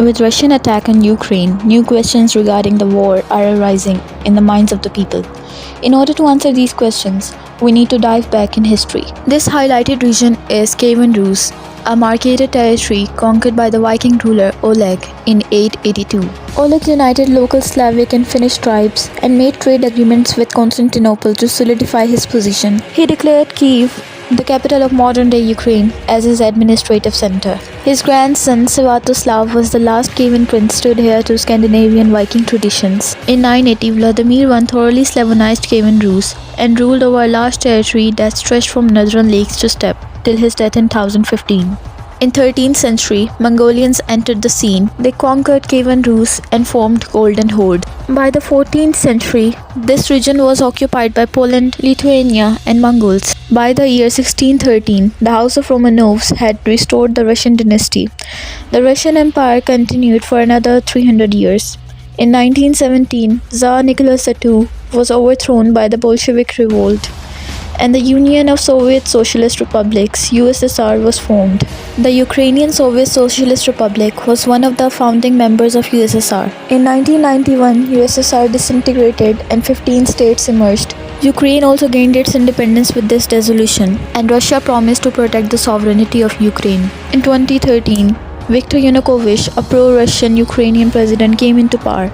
With Russian attack on Ukraine, new questions regarding the war are arising in the minds of the people. In order to answer these questions, we need to dive back in history. This highlighted region is Kievan Rus, a marcated territory conquered by the Viking ruler Oleg in 882. Oleg united local Slavic and Finnish tribes and made trade agreements with Constantinople to solidify his position. He declared Kiev, the capital of modern-day Ukraine, as his administrative center. His grandson Svatoslav was the last Kievan prince to adhere to Scandinavian Viking traditions. In 980, Vladimir I thoroughly Slavonized Kievan Rus and ruled over a large territory that stretched from northern lakes to steppe till his death in 1015. In 13th century, Mongolians entered the scene. They conquered Kievan Rus and formed Golden Horde. By the 14th century, this region was occupied by Poland, Lithuania, and Mongols. By the year 1613, the House of Romanovs had restored the Russian dynasty. The Russian Empire continued for another 300 years. In 1917, Tsar Nicholas II was overthrown by the Bolshevik revolt, and the Union of Soviet Socialist Republics (USSR) was formed. The Ukrainian Soviet Socialist Republic was one of the founding members of USSR. In 1991, USSR disintegrated and 15 states emerged. Ukraine also gained its independence with this dissolution, and Russia promised to protect the sovereignty of Ukraine. In 2013, Viktor Yanukovych, a pro-Russian Ukrainian president, came into power.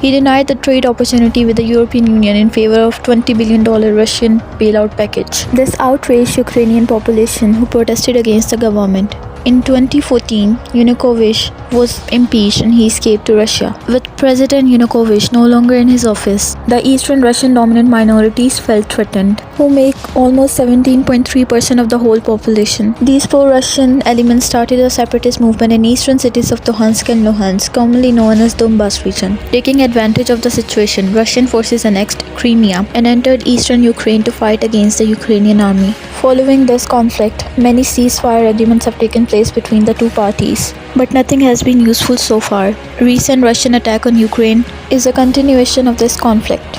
He denied the trade opportunity with the European Union in favor of $20 billion Russian bailout package. This outraged Ukrainian population, who protested against the government. In 2014, Yanukovych was impeached and he escaped to Russia. With President Yanukovych no longer in his office, the Eastern Russian dominant minorities felt threatened, who make almost 17.3% of the whole population. These pro-Russian elements started a separatist movement in eastern cities of Luhansk and Luhansk, commonly known as Donbas region. Taking advantage of the situation, Russian forces annexed Crimea and entered eastern Ukraine to fight against the Ukrainian army. Following this conflict, many ceasefire agreements have taken place between the two parties, but nothing has been useful so far. Recent Russian attack on Ukraine is a continuation of this conflict.